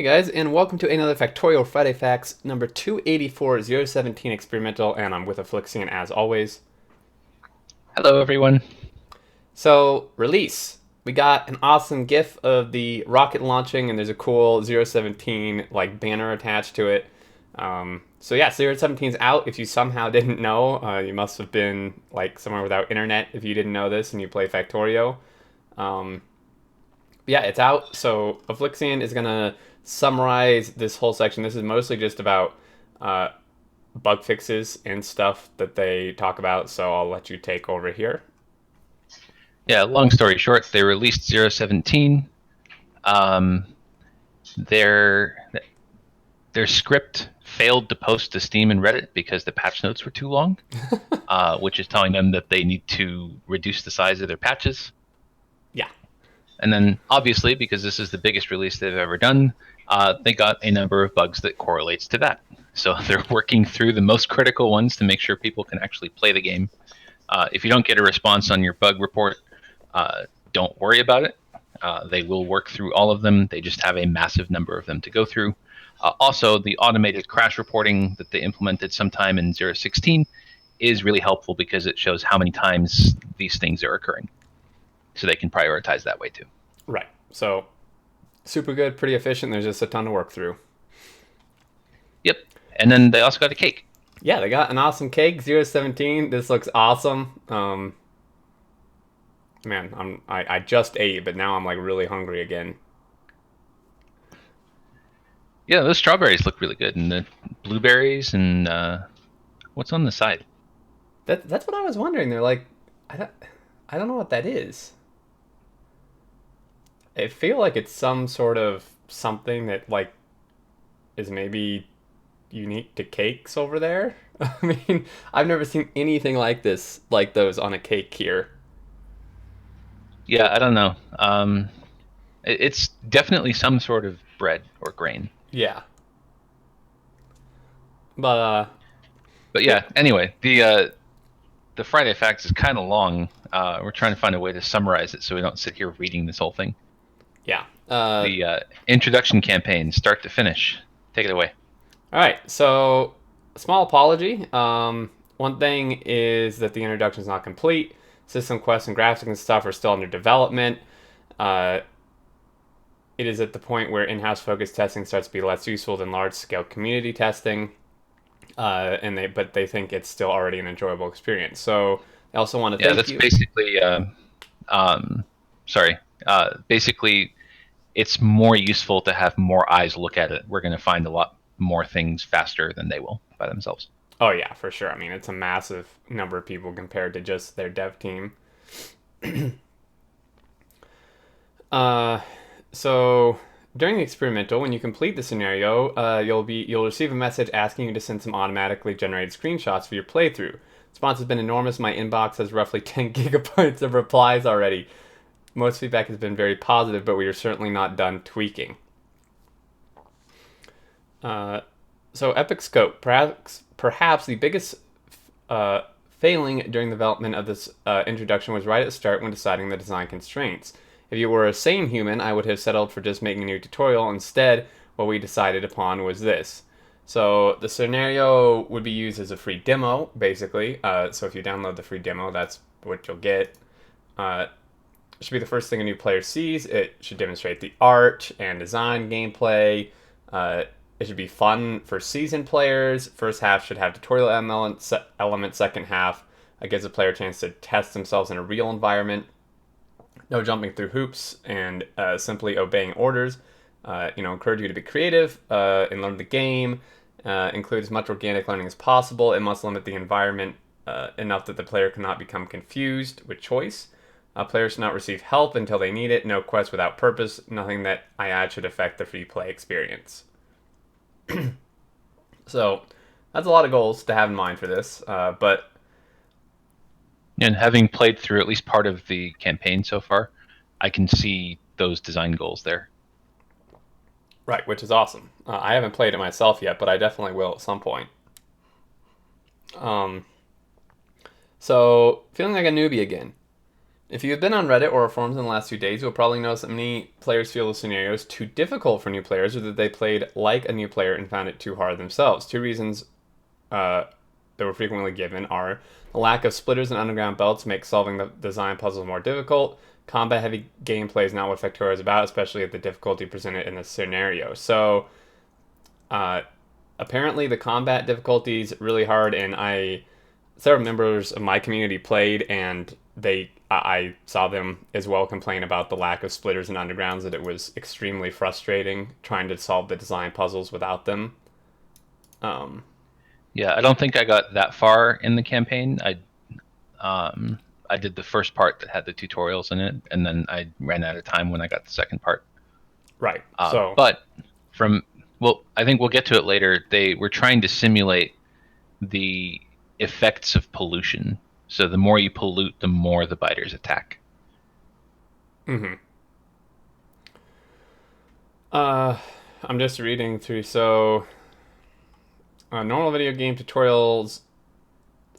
Hey guys, and welcome to another Factorio Friday Facts number 284 017 experimental, and I'm with Afflixian as always. Hello, everyone. So, release. We got an awesome GIF of the rocket launching, and there's a cool 017 like banner attached to it. So yeah, 017 is out. If you somehow didn't know, you must have been like somewhere without internet if you didn't know this and you play Factorio. Um, yeah, it's out. So Afflixian is gonna summarize this whole section. This is mostly just about uh, bug fixes and stuff that they talk about. So I'll let you take over here. Yeah, long story short, they released 017. Um, their their script failed to post to Steam and Reddit because the patch notes were too long, which is telling them that they need to reduce the size of their patches. Yeah, And then, obviously, because this is the biggest release they've ever done, they got a number of bugs that correlates to that. So they're working through the most critical ones to make sure people can actually play the game. If you don't get a response on your bug report, uh, don't worry about it. They will work through all of them. They just have a massive number of them to go through. Also, the automated crash reporting that they implemented sometime in 016 is really helpful because it shows how many times these things are occurring. So they can prioritize that way too. right. So super good, pretty efficient. There's just a ton to work through. Yep. And then they also got a cake. Yeah, they got an awesome cake, 017. This looks awesome. Man, I just ate, but now I'm like really hungry again. Yeah, those strawberries look really good. And the blueberries and what's on the side? That's what I was wondering. They're like, I don't, I don't know what that is. I feel like it's some sort of something that like is maybe unique to cakes over there. I mean, I've never seen anything like this, like those on a cake here. Yeah, I don't know. It's definitely some sort of bread or grain. Yeah, but But yeah, yeah, anyway, the Friday Facts is kind of long. We're trying to find a way to summarize it so we don't sit here reading this whole thing. yeah. The introduction campaign, start to finish. Take it away. All right, so small apology. One thing is that the introduction is not complete. System quests and graphics and stuff are still under development. Uh, it is at the point where in-house focused testing starts to be less useful than large-scale community testing. But they think it's still already an enjoyable experience. So I also want to Yeah, thank that's you. basically. Um, sorry. Basically, it's more useful to have more eyes look at it. We're going to find a lot more things faster than they will by themselves. Oh yeah, for sure. I mean, it's a massive number of people compared to just their dev team. Uh, so during the experimental, when you complete the scenario, you'll receive a message asking you to send some automatically generated screenshots for your playthrough. Response has been enormous. My inbox has roughly 10 gigabytes of replies already. Most feedback has been very positive, but we are certainly not done tweaking. Uh, so Epic Scope, perhaps the biggest uh, failing during the development of this introduction was right at the start when deciding the design constraints. If you were a sane human, I would have settled for just making a new tutorial. Instead, what we decided upon was this. So the scenario would be used as a free demo, basically. So if you download the free demo, that's what you'll get. It should be the first thing a new player sees. It should demonstrate the art and design gameplay. It should be fun for seasoned players. First half should have tutorial elements. Second half gives the player a chance to test themselves in a real environment. No jumping through hoops and simply obeying orders. Encourage you to be creative and learn the game. Include as much organic learning as possible. It must limit the environment enough that the player cannot become confused with choice. Players should not receive help until they need it. No quest without purpose. Nothing that I add should affect the free play experience. So that's a lot of goals to have in mind for this. But And having played through at least part of the campaign so far, I can see those design goals there. right, which is awesome. I haven't played it myself yet, but I definitely will at some point. Um, so feeling like a newbie again. If you've been on Reddit or forums in the last few days, you'll probably notice that many players feel the scenario is too difficult for new players, or that they played like a new player and found it too hard themselves. Two reasons uh, that were frequently given are the lack of splitters and underground belts makes solving the design puzzles more difficult. Combat heavy gameplay is not what Factorio is about, especially at the difficulty presented in this scenario. So, uh, apparently, the combat difficulty is really hard, and several members of my community played, and I saw them as well complain about the lack of splitters and undergrounds, that it was extremely frustrating trying to solve the design puzzles without them. Um, Yeah, I don't think I got that far in the campaign. I did the first part that had the tutorials in it, and then I ran out of time when I got the second part. right. So, But from well, I think we'll get to it later. They were trying to simulate the effects of pollution. So the more you pollute, the more the biters attack. mm-hmm. uh, I'm just reading through. So, normal video game tutorials.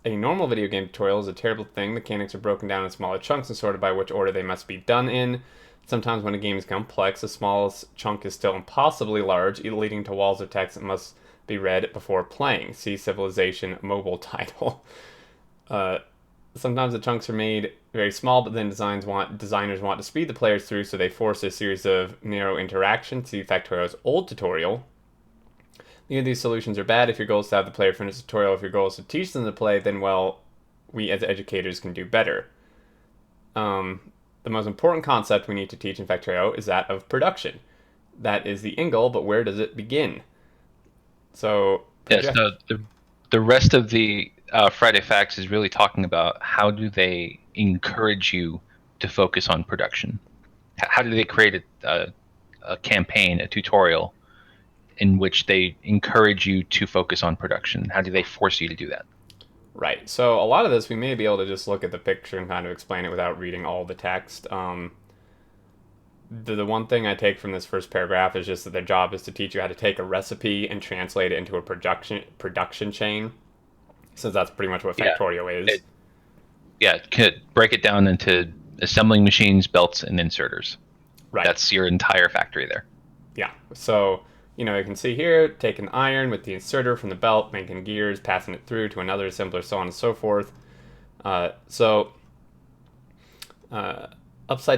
A normal video game tutorial is a terrible thing. Mechanics are broken down in smaller chunks and sorted by which order they must be done in. Sometimes when a game is complex, the smallest chunk is still impossibly large, leading to walls of text that must be read before playing. See Civilization mobile title. Uh, Sometimes the chunks are made very small, but then designers want to speed the players through, so they force a series of narrow interactions. See Factorio's old tutorial. Neither of these solutions are bad. If your goal is to have the player finish the tutorial, if your goal is to teach them to play, then, well, we as educators can do better. The most important concept we need to teach in Factorio is that of production. That is the end goal, but where does it begin? So, Yes, no, the rest of the Friday Facts is really talking about how do they encourage you to focus on production. How do they create a campaign, a tutorial, in which they encourage you to focus on production? How do they force you to do that? right. So a lot of this we may be able to just look at the picture and kind of explain it without reading all the text. The one thing I take from this first paragraph is just that their job is to teach you how to take a recipe and translate it into a production chain, since that's pretty much what Yeah, Factorio is. could break it down into assembling machines, belts, and inserters. Right. That's your entire factory there. Yeah. So, you can see here, taking iron with the inserter from the belt, making gears, passing it through to another assembler, so on and so forth. Upside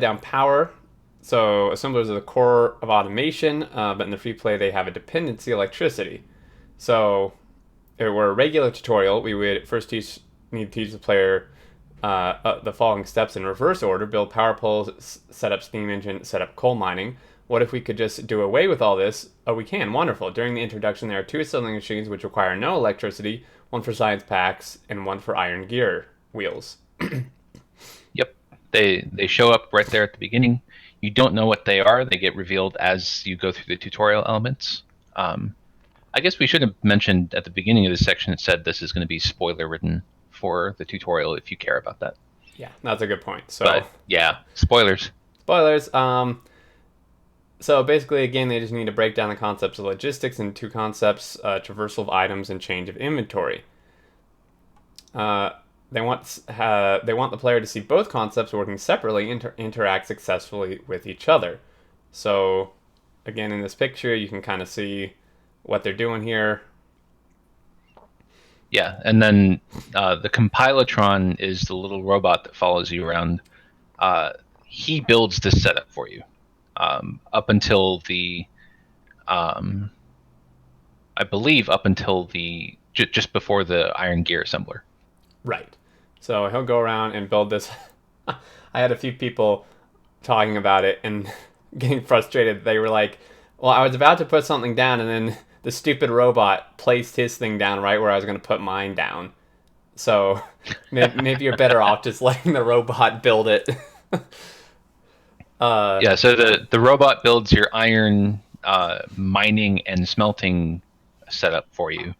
down power. So assemblers are the core of automation, but in the free play they have a dependency electricity. So if it were a regular tutorial, we would first need to teach the player the following steps in reverse order: build power poles, set up steam engine, set up coal mining. What if we could just do away with all this? Oh, we can. Wonderful. During the introduction, there are two assembling machines which require no electricity, one for science packs and one for iron gear wheels. Yep, they show up right there at the beginning. You don't know what they are. They get revealed as you go through the tutorial elements. I guess we should have mentioned at the beginning of this section, it said this is going to be spoiler written for the tutorial if you care about that. Yeah, that's a good point. So, but yeah, spoilers. Spoilers. So basically, again, they just need to break down the concepts of logistics into two concepts: traversal of items and change of inventory. They want the player to see both concepts working separately, interact successfully with each other. So, again, in this picture, you can kind of see what they're doing here. Yeah, and then the Compilatron is the little robot that follows you around. He builds this setup for you up until the, I believe, up until the just before the iron gear assembler. Right. So he'll go around and build this. I had a few people talking about it and getting frustrated. They were like, well, I was about to put something down, and then the stupid robot placed his thing down right where I was going to put mine down. So maybe you're better off just letting the robot build it. Yeah, so the robot builds your iron mining and smelting setup for you.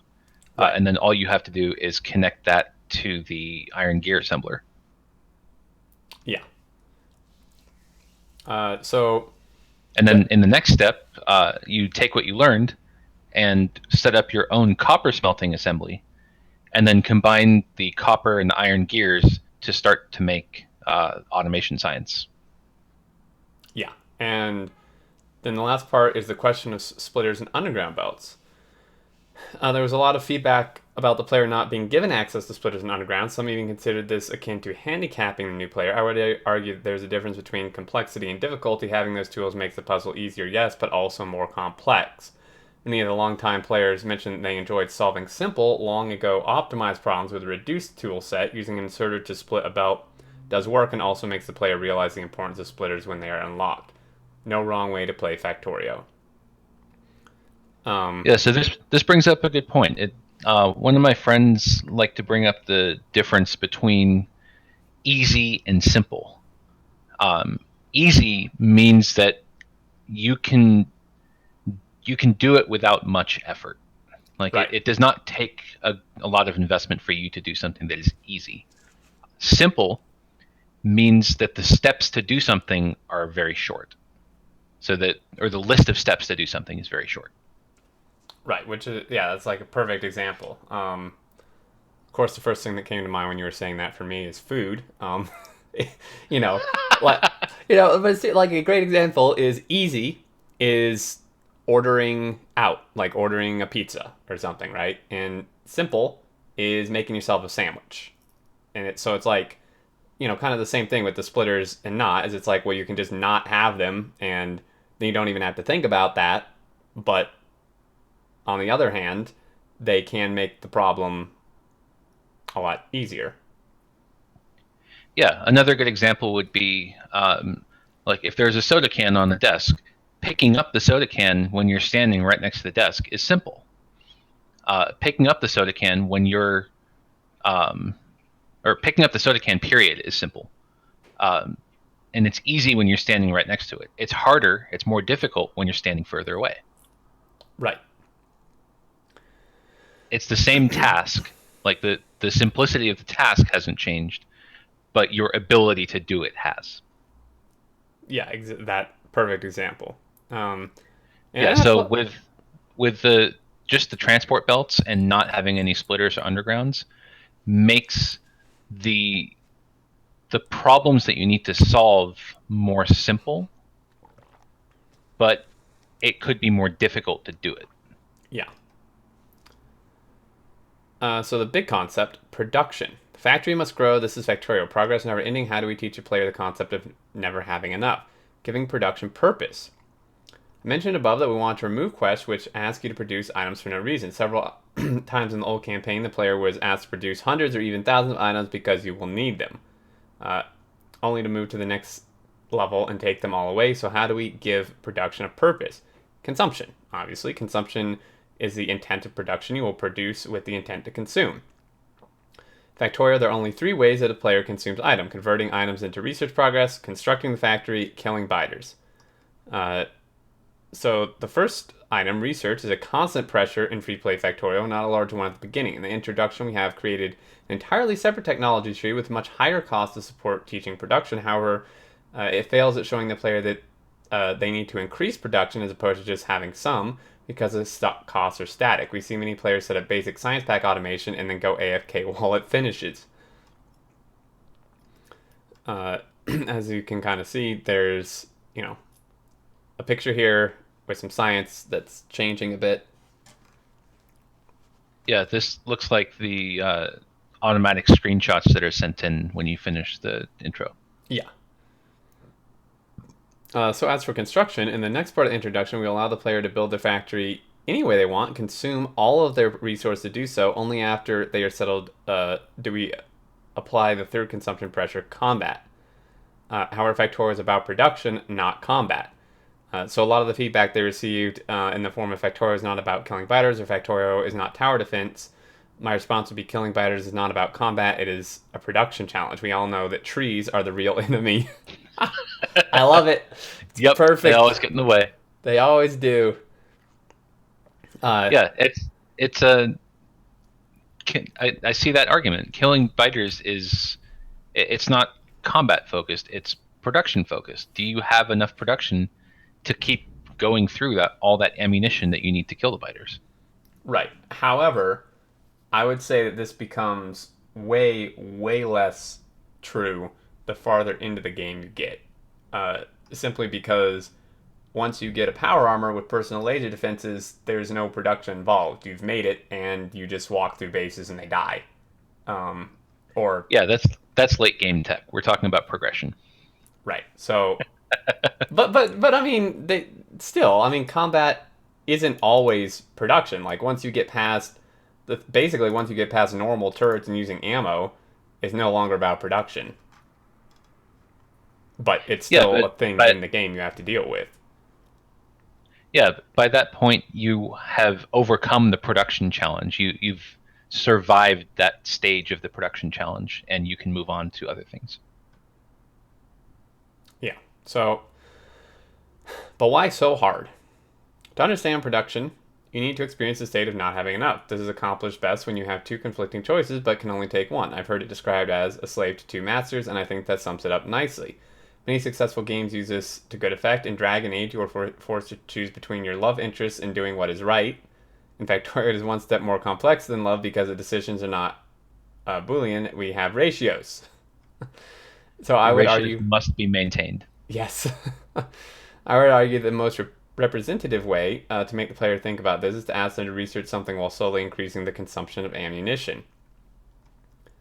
Right. And then all you have to do is connect that to the iron gear assembler. Yeah. And then in the next step, you take what you learned and set up your own copper smelting assembly, and then combine the copper and the iron gears to start to make automation science. Yeah. And then the last part is the question of splitters and underground belts. There was a lot of feedback about the player not being given access to splitters and underground. Some even considered this akin to handicapping the new player. I would argue that there's a difference between complexity and difficulty. Having those tools makes the puzzle easier, yes, but also more complex. Many of the longtime players mentioned they enjoyed solving simple, long ago optimized problems with a reduced tool set. Using an inserter to split a belt does work and also makes the player realize the importance of splitters when they are unlocked. No wrong way to play Factorio. Yeah, so this brings up a good point. One of my friends like to bring up the difference between easy and simple. Um, Easy means that you can you can do it without much effort. Like Right. it does not take a lot of investment for you to do something that is easy. Simple means that the steps to do something are very short. So that, or the list of steps to do something is very short. Right, which is, yeah, that's like a perfect example. Of course, the first thing that came to mind when you were saying that for me is food. You know, like but see, like a great example is easy is ordering out, like ordering a pizza or something, right? And simple is making yourself a sandwich. And it's like, kind of the same thing with the splitters and not, is it's like, well, you can just not have them, and then you don't even have to think about that. But on the other hand, they can make the problem a lot easier. Yeah, another good example would be like if there's a soda can on the desk, picking up the soda can when you're standing right next to the desk is simple. Picking up the soda can when you're or picking up the soda can period is simple. Um, and it's easy when you're standing right next to it. It's harder, it's more difficult when you're standing further away. Right. It's the same task. Like the simplicity of the task hasn't changed, but your ability to do it has. Yeah, that perfect example. Yeah, And that's so what. with the just the transport belts and not having any splitters or undergrounds makes the the problems that you need to solve more simple, but it could be more difficult to do it. Yeah. So the big concept, production. The factory must grow. This is Factorio. Progress never ending. How do we teach a player the concept of never having enough? Giving production purpose. I mentioned above that we want to remove quests which ask you to produce items for no reason. Several times in the old campaign, the player was asked to produce hundreds or even thousands of items because you will need them, uh, only to move to the next level and take them all away. So, how do we give production a purpose? Consumption. Obviously, consumption is the intent of production. You will produce with the intent to consume. Factorio, there are only three ways that a player consumes item: converting items into research progress, constructing the factory, killing biters. Uh, so the first item, research, is a constant pressure in freeplay Factorio, not a large one at the beginning. In the introduction, we have created an entirely separate technology tree with much higher cost to support teaching production. However, it fails at showing the player that they need to increase production as opposed to just having some, because the stock costs are static. We see many players set up basic science pack automation and then go AFK while it finishes. Uh, as you can kind of see, there's, a picture here with some science that's changing a bit. Yeah, this looks like the automatic screenshots that are sent in when you finish the intro. Yeah. So as for construction, in the next part of the introduction, we allow the player to build their factory any way they want, consume all of their resource to do so. Only after they are settled do we apply the third consumption pressure, combat. However, Factorio is about production, not combat. So a lot of the feedback they received in the form of Factorio is not about killing biters, or Factorio is not tower defense. My response would be killing biters is not about combat, it is a production challenge. We all know that trees are the real enemy. I love it. It's Yep, they perfect. always get in the way. They always do. Uh, Yeah, it's a I see that argument. Killing biters is it's not combat focused, it's production focused. Do you have enough production to keep going through that all that ammunition that you need to kill the biters? right. However, I would say that this becomes way, way less true the farther into the game you get. Simply because once you get a power armor with personal laser defenses, there's no production involved. You've made it, and you just walk through bases and they die. Um, or Yeah, that's late game tech. We're talking about progression. right. So, but I mean, they still. I mean, combat isn't always production. Like once you get past basically once you get past normal turrets and using ammo, it's no longer about production. But it's Yeah, still a thing but in the game you have to deal with. yeah, by that point you have overcome the production challenge. You've survived that stage of the production challenge, and you can move on to other things. Yeah. So, but why so hard? To understand production, you need to experience the state of not having enough. This is accomplished best when you have two conflicting choices but can only take one. I've heard it described as a slave to two masters, and I think that sums it up nicely. Many successful games use this to good effect. In Dragon Age, you are forced to choose between your love interests and doing what is right. In fact, Factorio is one step more complex than love because the decisions are not Boolean. We have ratios. So I The would ratios argue, must be maintained. yes. I would argue the most representative way to make the player think about this is to ask them to research something while slowly increasing the consumption of ammunition.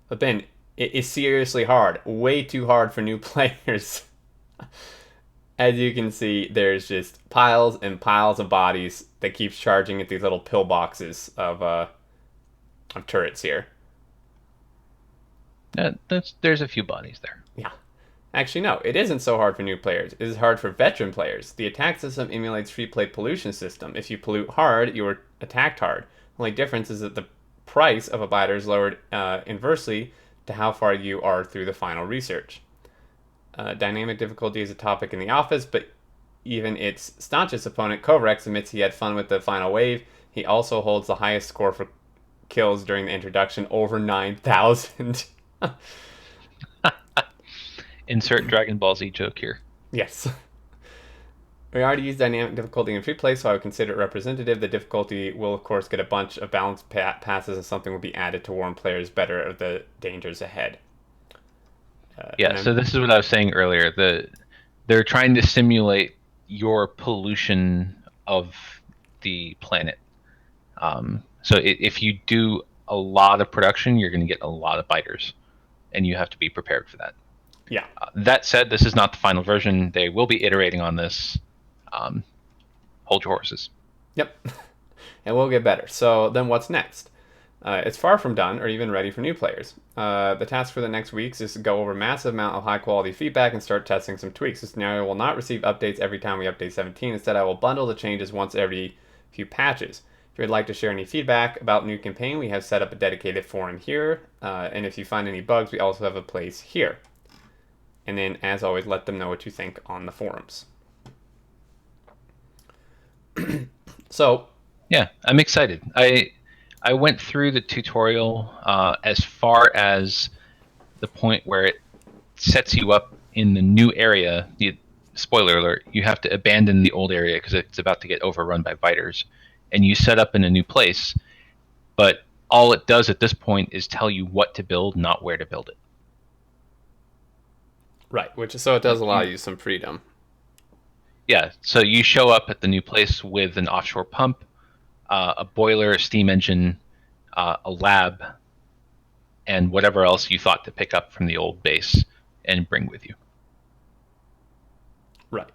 But Ben, it is seriously hard. Way too hard for new players. As you can see, there's just piles and piles of bodies that keeps charging at these little pillboxes of turrets here. There's a few bodies there. Yeah. Actually, no, it isn't so hard for new players. It is hard for veteran players. The attack system emulates freeplay pollution system. If you pollute hard, you are attacked hard. The only difference is that the price of a biter is lowered inversely to how far you are through the final research. Dynamic difficulty is a topic in the office, but even its staunchest opponent, Kovrex, admits he had fun with the final wave. He also holds the highest score for kills during the introduction, over 9,000. Insert Dragon Ball Z joke here. Yes. We already used dynamic difficulty in free play, so I would consider it representative. The difficulty will, of course, get a bunch of balanced passes, and something will be added to warn players better of the dangers ahead. Yeah, so this is what I was saying earlier. They're trying to simulate your pollution of the planet. So if you do a lot of production, you're going to get a lot of biters, and you have to be prepared for that. Yeah. That said, this is not the final version. They will be iterating on this. Hold your horses. Yep. And we'll get better. So then what's next? It's far from done or even ready for new players. The task for the next weeks is to go over a massive amount of high quality feedback and start testing some tweaks. The scenario will not receive updates every time we update 17. Instead, I will bundle the changes once every few patches. If you would like to share any feedback about new campaign, we have set up a dedicated forum here. And if you find any bugs, we also have a place here. And then, as always, let them know what you think on the forums. So, yeah, I'm excited. I went through the tutorial as far as the point where it sets you up in the new area. Spoiler alert, you have to abandon the old area because it's about to get overrun by biters, and you set up in a new place, but all it does at this point is tell you what to build, not where to build it. right, so it does allow you some freedom. Yeah, so you show up at the new place with an offshore pump, a boiler, a steam engine, a lab, and whatever else you thought to pick up from the old base and bring with you. Right.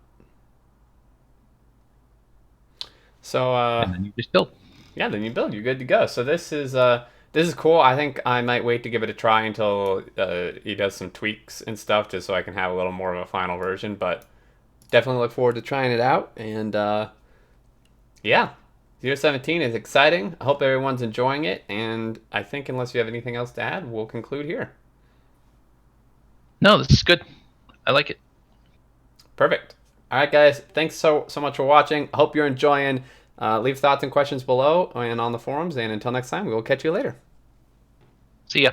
So and then you just build. Yeah, then you build. You're good to go. So this is cool. I think I might wait to give it a try until he does some tweaks and stuff, just so I can have a little more of a final version. But definitely look forward to trying it out. And yeah, 0.17 is exciting. I hope everyone's enjoying it. And I think unless you have anything else to add, we'll conclude here. No, this is good. I like it. Perfect. All right, guys. Thanks so much for watching. Hope you're enjoying. Leave thoughts and questions below and on the forums. And until next time, we will catch you later. See ya.